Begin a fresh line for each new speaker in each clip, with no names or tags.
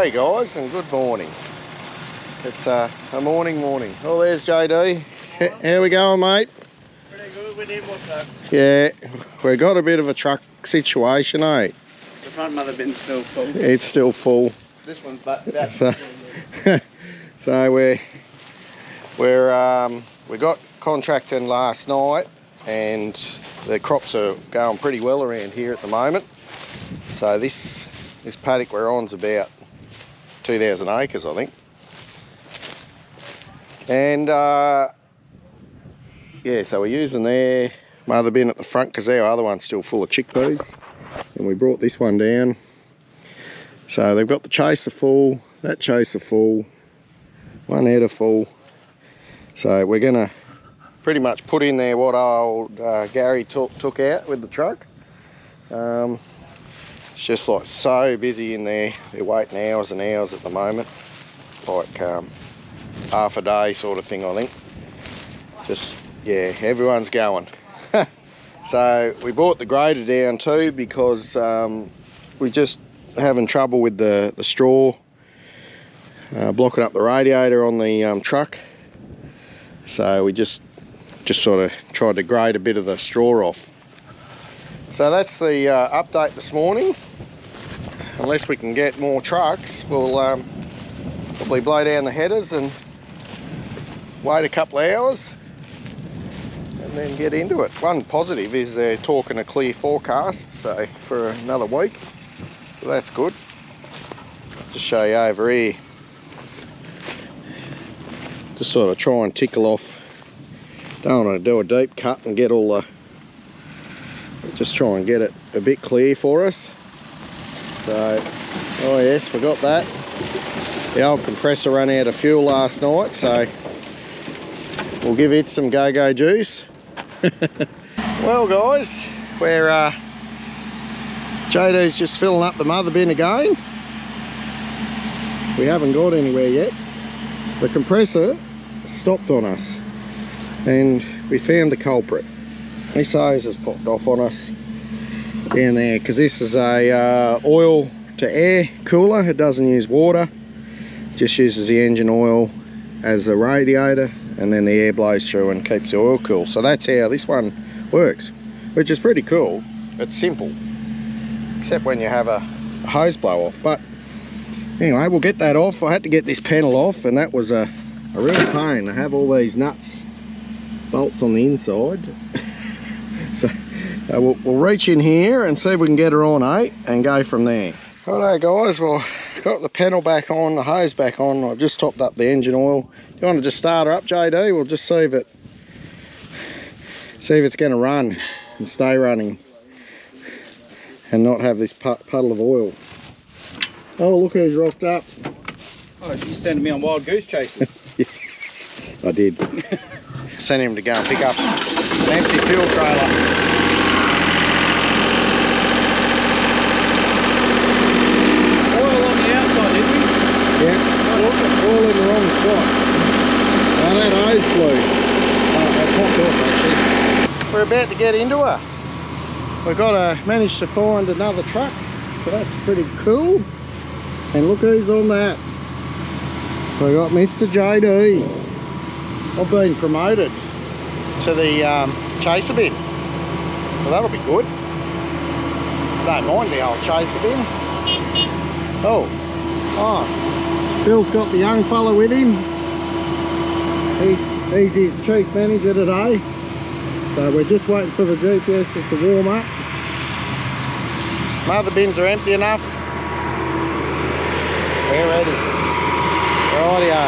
G'day guys and good morning. It's a morning. Oh, there's JD. How we going, mate?
Pretty good with him, what's that?
Yeah, we've got a bit of a truck situation, eh?
The front mother bin's still full.
It's still full.
This one's about
So we got contracting last night and the crops are going pretty well around here at the moment. So this paddock we're on's about 2,000 acres, I think. And yeah, so we're using their mother bin at the front because our other one's still full of chickpeas. And we brought this one down. So they've got the chaser full, that chaser full, one header full. So we're gonna pretty much put in there what old Gary took out with the truck. It's just like so busy in there. They're waiting hours and hours at the moment. Like half a day sort of thing, I think. Just, yeah, everyone's going. So we brought the grader down too because we're just having trouble with the straw blocking up the radiator on the truck. So we just sort of tried to grade a bit of the straw off. So that's the update this morning. Unless we can get more trucks, we'll probably blow down the headers and wait a couple of hours and then get into it. One positive is they're talking a clear forecast, so for another week, so that's good. Just show you over here. Just sort of try and tickle off. Don't want to do a deep cut and get all the, just try and get it a bit clear for us. So, oh yes, we got that. The old compressor ran out of fuel last night, so we'll give it some go-go juice. Well guys, we're JD's just filling up the mother bin again. We haven't got anywhere yet. The compressor stopped on us and we found the culprit. This hose has popped off on us down there because this is a oil to air cooler. It doesn't use water, just uses the engine oil as a radiator, and then the air blows through and keeps the oil cool. So that's how this one works, which is pretty cool. It's simple, except when you have a hose blow off. But anyway, we'll get that off. I had to get this panel off, and that was a real pain. I have all these nuts, bolts on the inside. So we'll reach in here and see if we can get her on, and go from there. Righto guys, well, got the panel back on, the hose back on. I've just topped up the engine oil. Do you want to just start her up, JD? We'll just see if it's going to run and stay running and not have this puddle of oil. Oh, look who's rocked up.
Oh, you sending me on wild goose chases?
Yeah, I did. Sent him to go and pick up an empty fuel trailer. Yeah, all in the wrong spot. Oh, that hose blew. Oh, it popped off actually. We're about to get into her. We've got to manage to find another truck, so that's pretty cool. And look who's on that. We got Mr. JD. I've been promoted to the chaser bin, so that'll be good. Don't mind the old chaser bin. Oh. Phil's got the young fella with him. He's his chief manager today. So we're just waiting for the GPSs to warm up. Mother bins are empty enough. We're ready. Rightio.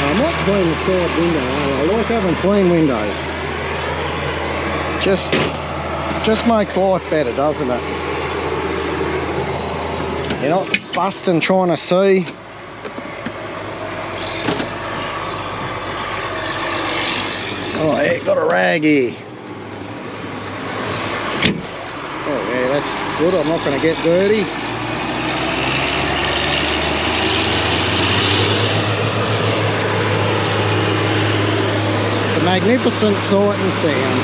I might clean the side window. I like having clean windows. Just makes life better, doesn't it? You're not busting trying to see. Oh yeah, got a rag here. Oh yeah, that's good. I'm not going to get dirty. It's a magnificent sight and sound.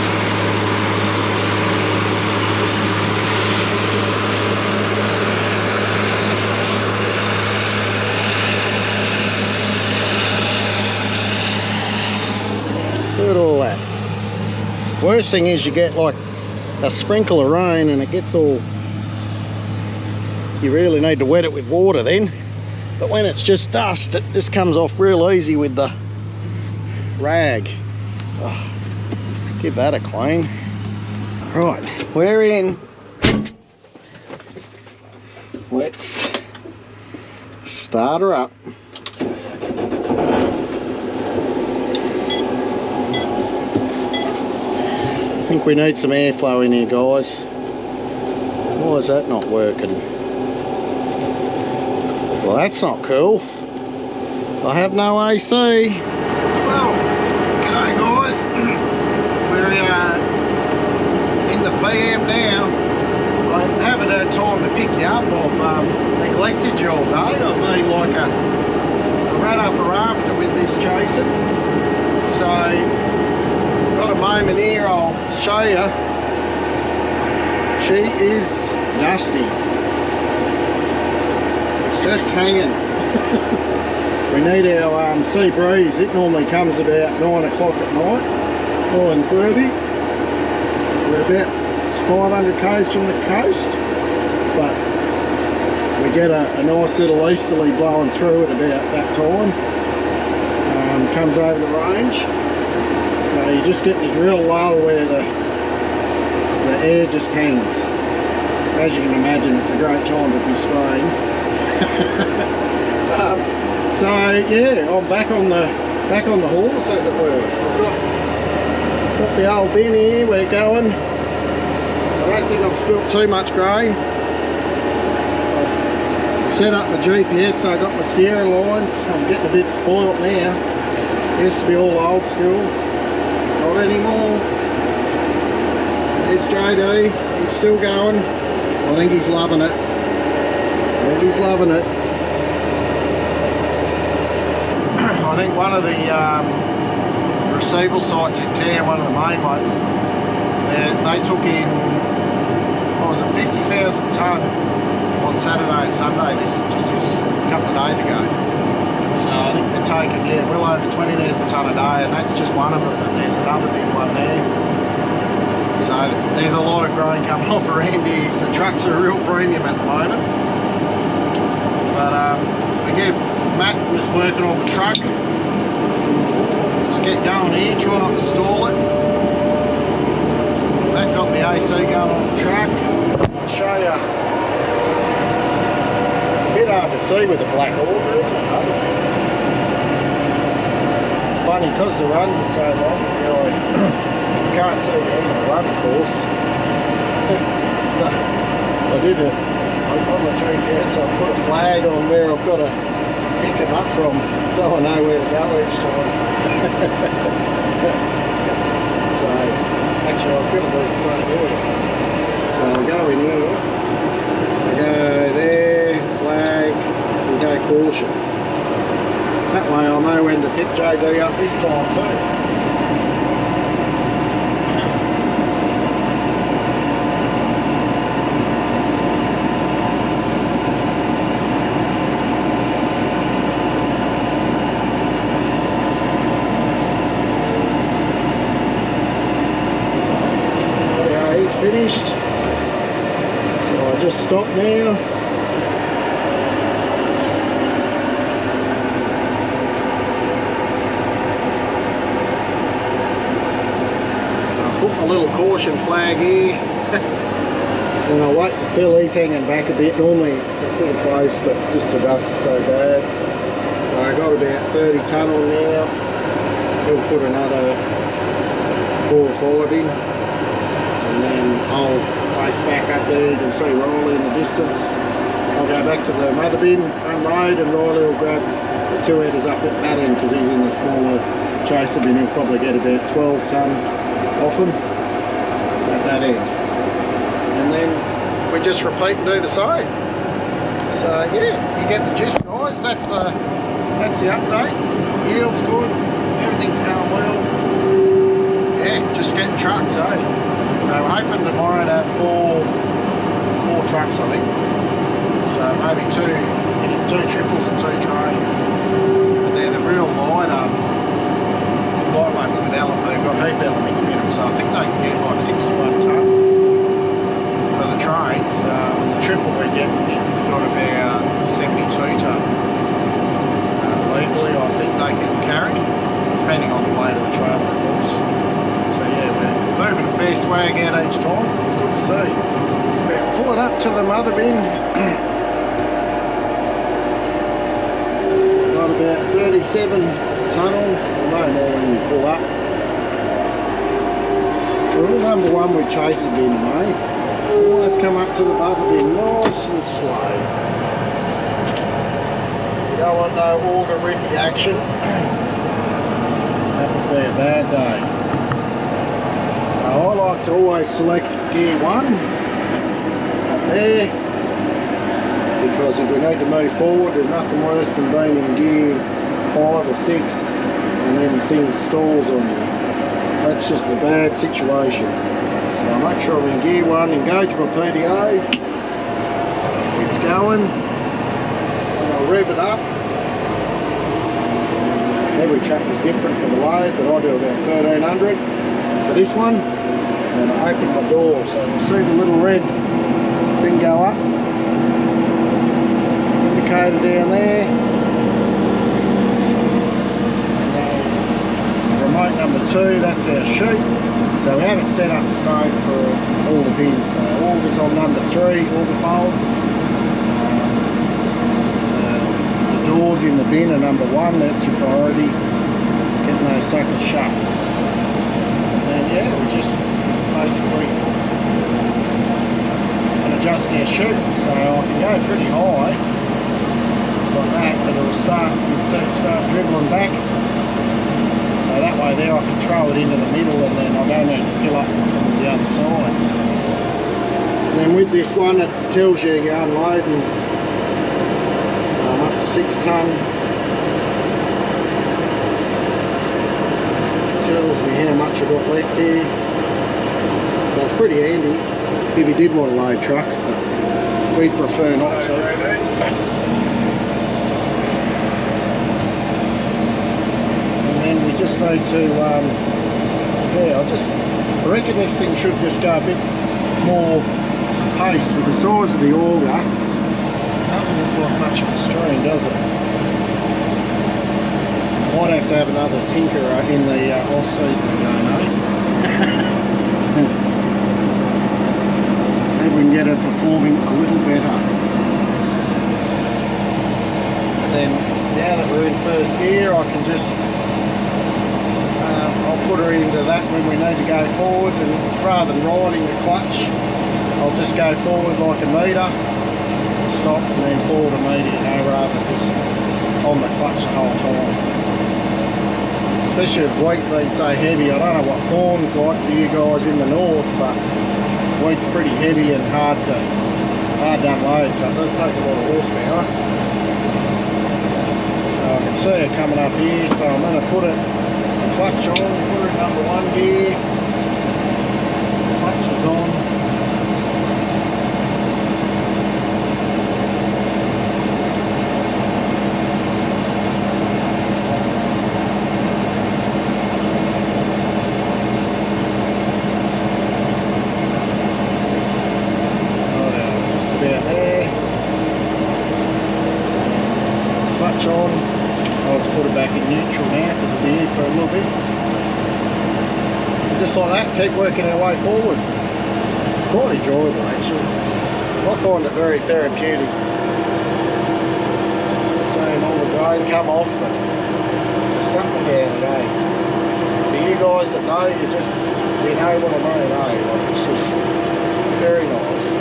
worst thing is you get like a sprinkle of rain and it gets all, you really need to wet it with water then. But when it's just dust, it just comes off real easy with the rag. Oh, give that a clean. Right, we're in. Let's start her up. I think we need some airflow in here, guys. Why is that not working? Well, that's not cool. I have no AC. Well, g'day guys. We're in the PM now. I haven't had time to pick you up. I've neglected you all day. I've been like a rat up a rafter with this Jason. So, got a moment here, I'll show you. She is nasty. It's just hanging. We need our sea breeze. It normally comes about 9 o'clock at night, 9:30. We're about 500 k's from the coast, but we get a nice little easterly blowing through at about that time. Comes over the range. So you just get this real lull where the air just hangs. As you can imagine, it's a great time to be spraying. So yeah, I'm back on the horse, as it were. I've got the old bin here. We're going. I don't think I've spilt too much grain. I've set up my GPS, so I got my steering lines. I'm getting a bit spoilt now. Used to be all old school. Not anymore. There's JD, he's still going. I think he's loving it. I think one of the receival sites in town, one of the main ones, they took in, what was it, 50,000 tonne on Saturday and Sunday, this couple of days ago. So I think they're taking, well over 20,000 tonne a day, and that's just one of it, and there's another big one there. So there's a lot of grain coming off around here, so trucks are a real premium at the moment. But again, Matt was working on the truck. Just get going here, try not to stall it. Matt got the AC going on the truck. I'll show you. It's a bit hard to see with the black order, isn't it? It's funny because the runs are so long, you can't see the end of the run, of course. So I did on the GPS, I put a flag on where I've got to pick them up from, so I know where to go each time. So actually I was going to do the same here. So I'll go in here, I go there, flag, and go caution. That way I'll know when to pick JD up this time too. Finished, so I just stop now. So I put my little caution flag here. Then I'll wait for Phil, he's hanging back a bit. Normally they're pretty close, but just the dust is so bad. So I got about 30 tonne on now. We'll put another 4 or 5 in. And then I'll race back up there, you can see Riley in the distance. I'll go back to the mother bin, unload, and Riley will grab the 2 headers up at that end because he's in the smaller chaser bin. He'll probably get about 12 tonne off him at that end. And then we just repeat and do the same. So yeah, you get the gist, guys. That's the update. Yield's good, everything's going well. Yeah, just getting trucks, eh? So we're hoping tomorrow to have four trucks, I think. So maybe 2 triples and 2 trains. And they're the real light wide ones with they've got heap aluminium in them, so I think they can get like 61 tonne for the trains. And the triple we're getting, it's got about 72 tonne. Legally, I think they can carry, depending on the weight of the trailer, of course. So yeah, we're moving a fair swag out each time. It's good to see. We're pulling up to the mother bin. Got about 37 tonne on, no more when you pull up. Rule number one with chaser bin, mate. Always come up to the mother bin nice and slow. You don't want no auger rippy action. That would be a bad day. So I like to always select gear 1 up there, because if we need to move forward, there's nothing worse than being in gear 5 or 6 and then things stalls on you. That's just a bad situation. So I make sure I'm in gear 1, engage my PDA, it's going, and I'll rev it up. Every track is different for the load, but I do about 1300 for this one. And I open my door, so you see the little red thing go up, indicator down there. Remote number 2, that's our chute. So we have it set up the same for all the bins. So auger's on number 3, auger fold. The doors in the bin are number 1, that's your priority. Getting those suckers shut. And yeah, we just basically can adjust our chute. So I can go pretty high like that, but it'll start, you'd see it start dribbling back. So that way there I can throw it into the middle, and then I don't need to fill up from the other side. And then with this one it tells you you're unloading. So I'm up to 6 tonne. It tells me how much I've got left here. So it's pretty handy if you did want to load trucks, but we'd prefer not to. We just need to, yeah, I reckon this thing should just go a bit more pace with the size of the auger. It doesn't look like much of a strain, does it? Might have to have another tinker in the off season again, eh? See if we can get her performing a little better. And then now that we're in first gear, I can just I'll put her into that when we need to go forward, and rather than riding the clutch, I'll just go forward like a metre, stop and then forward a metre, you know, rather than just on the clutch the whole time. Especially with wheat being so heavy. I don't know what corn's like for you guys in the north, but wheat's pretty heavy and hard to unload, so it does take a lot of horsepower. So I can see it coming up here, so I'm going to put it clutch on, put her in number 1 gear, clutch is on. Right, just about there. Clutch on. I'll just put it back in neutral now because it'll be here for a little bit. And just like that, keep working our way forward. It's quite enjoyable actually. I find it very therapeutic. Seeing all the grain come off, and there's something about it, eh? For you guys that know, you know what I mean, eh? Like, it's just very nice.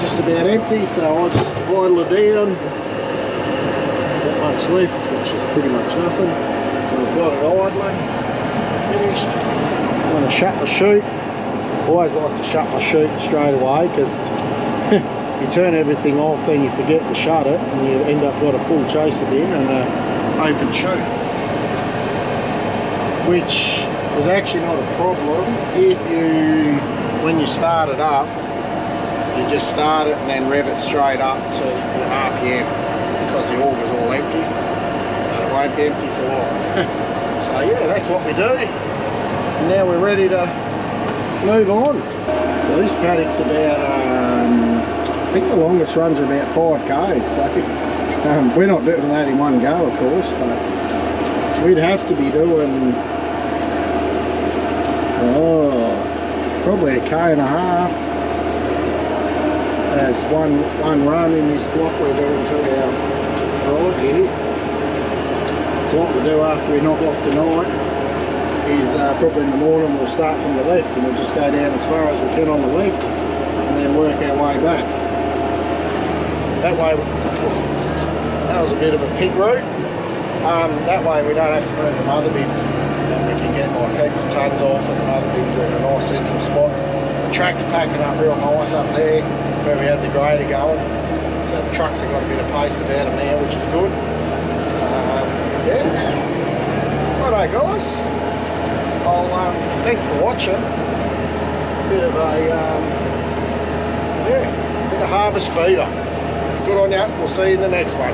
Just about empty, so I'll just idle it down. That much left, which is pretty much nothing. So we've got it idling, finished. I'm going to shut the chute. Always like to shut my chute straight away, because you turn everything off, then you forget to shut it, and you end up got a full chaser bin and an open chute, which is actually not a problem if you, when you start it up, you just start it and then rev it straight up to your RPM, because the auger's all empty. won't be empty for long. So yeah, that's what we do. And now we're ready to move on. So this paddock's about, I think the longest runs are about 5 k's. So we're not doing that in one go, of course, but we'd have to be doing probably 1.5 k's as one run in this block we're doing to our right here. So what we'll do after we knock off tonight is probably in the morning we'll start from the left and we'll just go down as far as we can on the left and then work our way back. That way, that was a bit of a pig route. That way we don't have to move the mother bins and we can get like heaps of tons off and the mother bins are in a nice central spot. The track's packing up real nice up there where we had the grader going. So the trucks have got a bit of pace about them now, which is good. Yeah. Alright guys. Thanks for watching. Bit of a harvest feeder. Good on ya. We'll see you in the next one.